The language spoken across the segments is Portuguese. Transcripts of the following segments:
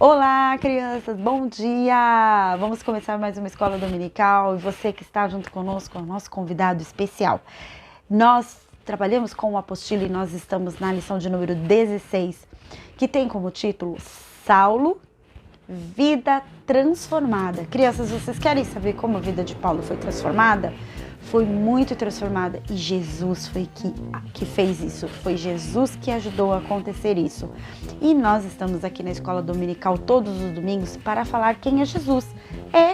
Olá, crianças, bom dia! Vamos começar mais uma escola dominical e você que está junto conosco é o nosso convidado especial. Nós trabalhamos com o apostila e nós estamos na lição de número 16, que tem como título Saulo, Vida Transformada. Crianças, vocês querem saber como a vida de Paulo foi transformada? Foi muito transformada e Jesus foi que fez isso, foi Jesus que ajudou a acontecer isso. E nós estamos aqui na escola dominical todos os domingos para falar quem é Jesus.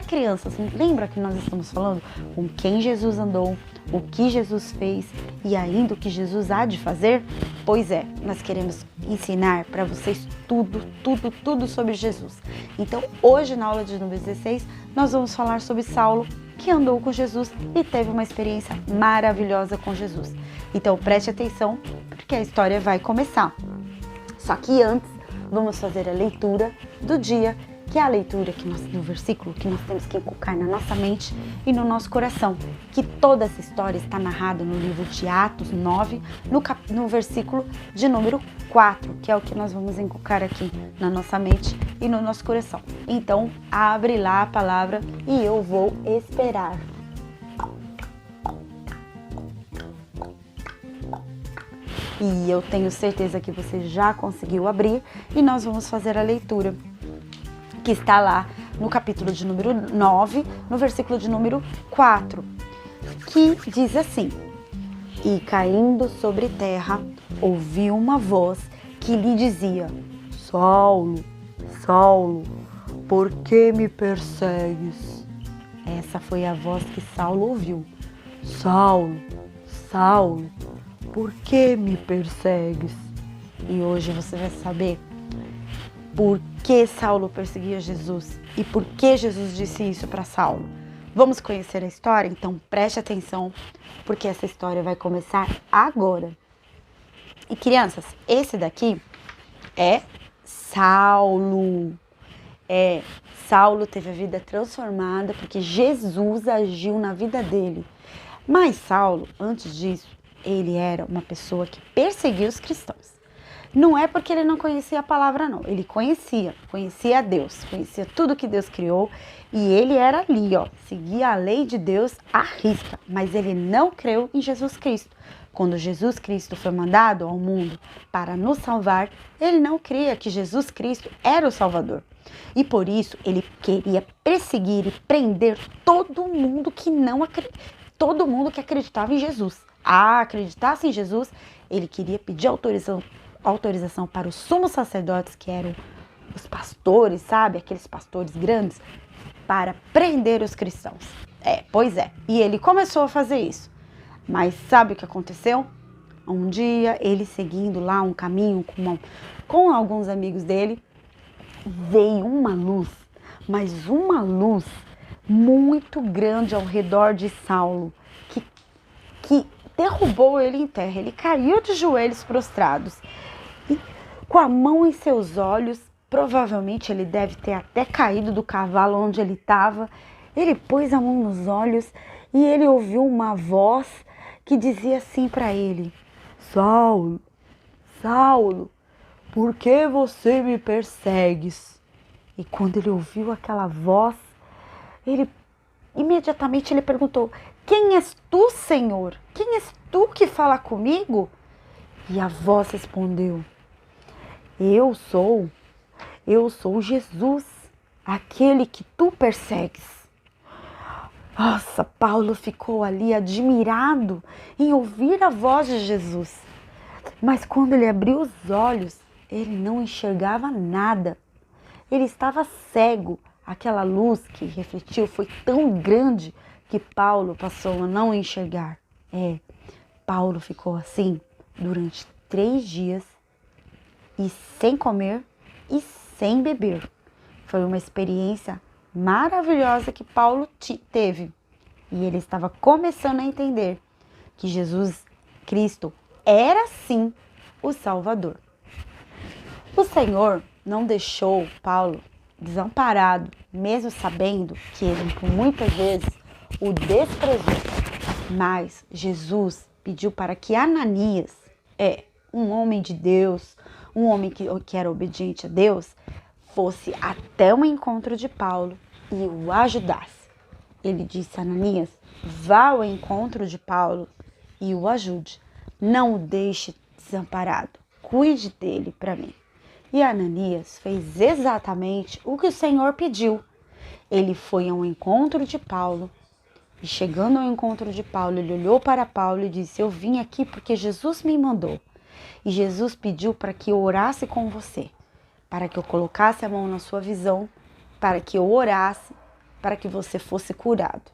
Crianças, lembra que nós estamos falando com quem Jesus andou, o que Jesus fez e ainda o que Jesus há de fazer? Pois é, nós queremos ensinar para vocês tudo sobre Jesus. Então, hoje na aula de número 16, nós vamos falar sobre Saulo, que andou com Jesus e teve uma experiência maravilhosa com Jesus. Então, preste atenção, porque a história vai começar. Só que antes, vamos fazer a leitura do dia, que é a leitura do versículo que nós temos que inculcar na nossa mente e no nosso coração, que toda essa história está narrada no livro de Atos 9, no versículo de número 4, que é o que nós vamos inculcar aqui na nossa mente e no nosso coração. Então, abre lá a palavra e eu vou esperar. E eu tenho certeza que você já conseguiu abrir e nós vamos fazer a leitura, que está lá no capítulo de número 9, no versículo de número 4, que diz assim: E caindo sobre terra, ouviu uma voz que lhe dizia: Saulo, Saulo, por que me persegues? Essa foi a voz que Saulo ouviu. Saulo, Saulo, por que me persegues? E hoje você vai saber por que Saulo perseguia Jesus e por que Jesus disse isso para Saulo. Vamos conhecer a história? Então preste atenção, porque essa história vai começar agora. E crianças, esse daqui é Saulo. Saulo teve a vida transformada porque Jesus agiu na vida dele. Mas Saulo, antes disso, ele era uma pessoa que perseguia os cristãos. Não é porque ele não conhecia a palavra, não. Ele conhecia a Deus, conhecia tudo que Deus criou e ele era ali, seguia a lei de Deus à risca, mas ele não creu em Jesus Cristo. Quando Jesus Cristo foi mandado ao mundo para nos salvar, ele não cria que Jesus Cristo era o Salvador. E por isso ele queria perseguir e prender todo mundo que acreditava em Jesus. Acreditasse em Jesus, ele queria pedir autorização para os sumos sacerdotes, que eram os pastores, sabe? Aqueles pastores grandes, para prender os cristãos. Pois é. E ele começou a fazer isso. Mas sabe o que aconteceu? Um dia, ele seguindo lá um caminho com alguns amigos dele, veio uma luz, mas uma luz muito grande ao redor de Saulo, que derrubou ele em terra. Ele caiu de joelhos prostrados e com a mão em seus olhos, provavelmente ele deve ter até caído do cavalo onde ele estava. Ele pôs a mão nos olhos e ele ouviu uma voz que dizia assim para ele: Saulo, Saulo, por que você me persegues? E quando ele ouviu aquela voz, imediatamente ele perguntou: Quem és tu, Senhor? Quem és tu que fala comigo? E a voz respondeu: Eu sou Jesus, aquele que tu persegues. Nossa, Paulo ficou ali admirado em ouvir a voz de Jesus. Mas quando ele abriu os olhos, ele não enxergava nada. Ele estava cego. Aquela luz que refletiu foi tão grande que Paulo passou a não enxergar. Paulo ficou assim durante 3 dias e sem comer e sem beber. Foi uma experiência maravilhosa que Paulo teve. E ele estava começando a entender que Jesus Cristo era sim o Salvador. O Senhor não deixou Paulo desamparado, mesmo sabendo que ele por muitas vezes o desprezou. Mas Jesus pediu para que Ananias, um homem de Deus, um homem que era obediente a Deus, fosse até o encontro de Paulo e o ajudasse. Ele disse a Ananias: vá ao encontro de Paulo e o ajude. Não o deixe desamparado. Cuide dele para mim. E Ananias fez exatamente o que o Senhor pediu. Ele foi ao encontro de Paulo. E chegando ao encontro de Paulo, ele olhou para Paulo e disse: eu vim aqui porque Jesus me mandou. E Jesus pediu para que eu orasse com você, para que eu colocasse a mão na sua visão, para que eu orasse, para que você fosse curado.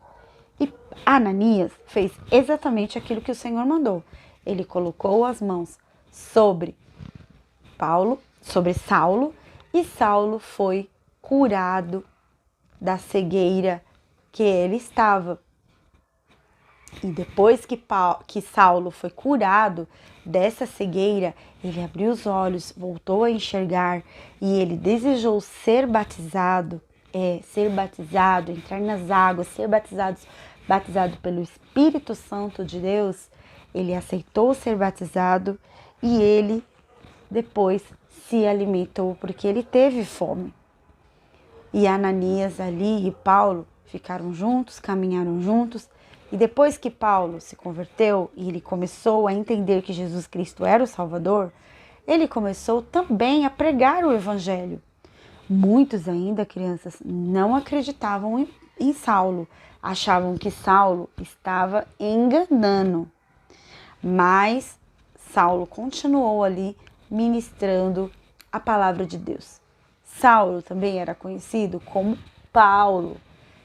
E Ananias fez exatamente aquilo que o Senhor mandou. Ele colocou as mãos sobre Saulo, e Saulo foi curado da cegueira que ele estava. E depois que Saulo foi curado dessa cegueira, ele abriu os olhos, voltou a enxergar e ele desejou ser batizado, entrar nas águas, ser batizado pelo Espírito Santo de Deus. Ele aceitou ser batizado e ele depois se alimentou porque ele teve fome. E Ananias ali e Paulo ficaram juntos, caminharam juntos. E depois que Paulo se converteu e ele começou a entender que Jesus Cristo era o Salvador, ele começou também a pregar o Evangelho. Muitos ainda, crianças, não acreditavam em Saulo, achavam que Saulo estava enganando. Mas Saulo continuou ali ministrando a palavra de Deus. Saulo também era conhecido como Paulo.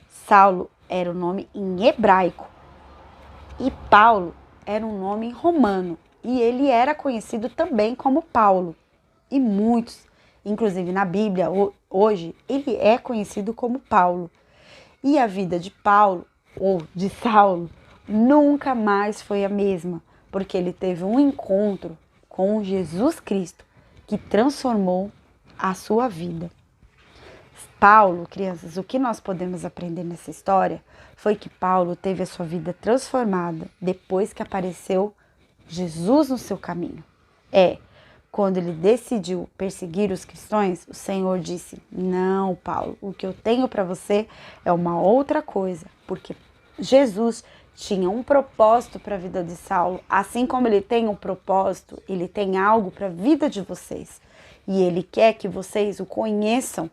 Saulo era o nome em hebraico. E Paulo era um nome romano e ele era conhecido também como Paulo. E muitos, inclusive na Bíblia, hoje, ele é conhecido como Paulo. E a vida de Paulo, ou de Saulo, nunca mais foi a mesma, porque ele teve um encontro com Jesus Cristo que transformou a sua vida. Paulo, crianças, o que nós podemos aprender nessa história foi que Paulo teve a sua vida transformada depois que apareceu Jesus no seu caminho. Quando ele decidiu perseguir os cristãos, o Senhor disse: não, Paulo, o que eu tenho para você é uma outra coisa, porque Jesus tinha um propósito para a vida de Saulo, assim como ele tem um propósito, ele tem algo para a vida de vocês. E ele quer que vocês o conheçam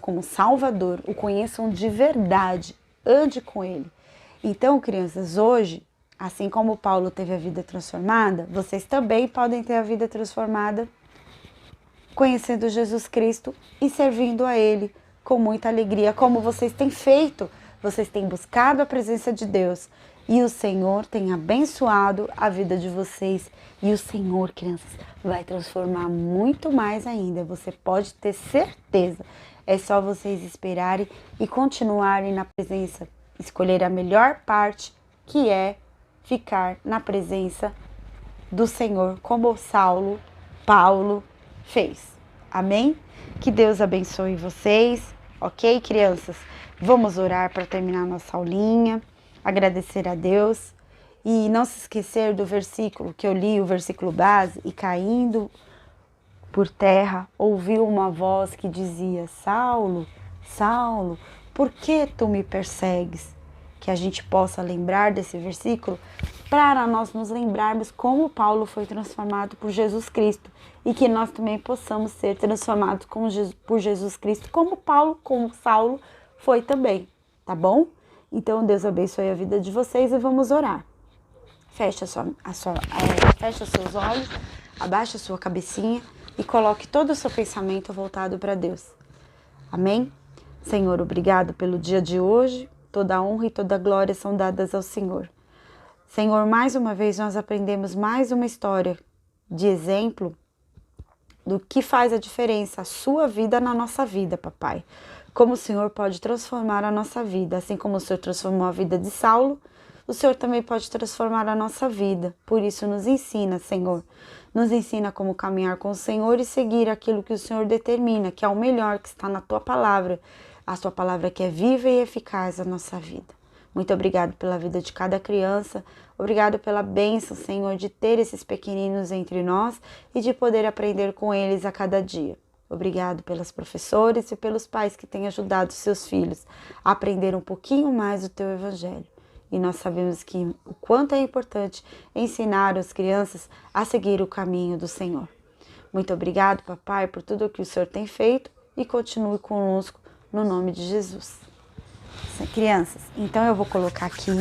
como Salvador, o conheçam de verdade, ande com ele. Então, crianças, hoje, assim como Paulo teve a vida transformada, vocês também podem ter a vida transformada conhecendo Jesus Cristo e servindo a ele com muita alegria, como vocês têm feito. Vocês têm buscado a presença de Deus e o Senhor tem abençoado a vida de vocês. E o Senhor, crianças, vai transformar muito mais ainda. Você pode ter certeza. É só vocês esperarem e continuarem na presença. Escolher a melhor parte, que é ficar na presença do Senhor, como Paulo fez. Amém? Que Deus abençoe vocês. Ok, crianças? Vamos orar para terminar nossa aulinha. Agradecer a Deus. E não se esquecer do versículo que eu li, o versículo base, e caindo por terra, ouviu uma voz que dizia: Saulo, Saulo, por que tu me persegues? Que a gente possa lembrar desse versículo para nós nos lembrarmos como Paulo foi transformado por Jesus Cristo e que nós também possamos ser transformados por Jesus Cristo, como Saulo foi também, tá bom? Então Deus abençoe a vida de vocês e vamos orar. Feche os seus olhos, abaixe a sua cabecinha e coloque todo o seu pensamento voltado para Deus. Amém? Senhor, obrigado pelo dia de hoje. Toda a honra e toda a glória são dadas ao Senhor. Senhor, mais uma vez nós aprendemos mais uma história de exemplo do que faz a diferença, a sua vida na nossa vida, papai. Como o Senhor pode transformar a nossa vida, assim como o Senhor transformou a vida de Saulo, o Senhor também pode transformar a nossa vida. Por isso nos ensina, Senhor. Nos ensina como caminhar com o Senhor e seguir aquilo que o Senhor determina, que é o melhor, que está na Tua Palavra. A Tua Palavra que é viva e eficaz na nossa vida. Muito obrigado pela vida de cada criança. Obrigado pela bênção, Senhor, de ter esses pequeninos entre nós e de poder aprender com eles a cada dia. Obrigado pelas professoras e pelos pais que têm ajudado seus filhos a aprender um pouquinho mais do teu evangelho. E nós sabemos que o quanto é importante ensinar as crianças a seguir o caminho do Senhor. Muito obrigado, papai, por tudo o que o Senhor tem feito e continue conosco no nome de Jesus. Crianças, então eu vou colocar aqui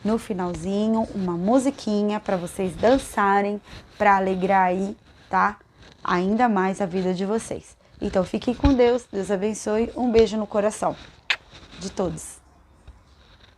no finalzinho uma musiquinha para vocês dançarem, para alegrar aí, tá? Ainda mais a vida de vocês. Então fiquem com Deus, Deus abençoe, um beijo no coração de todos.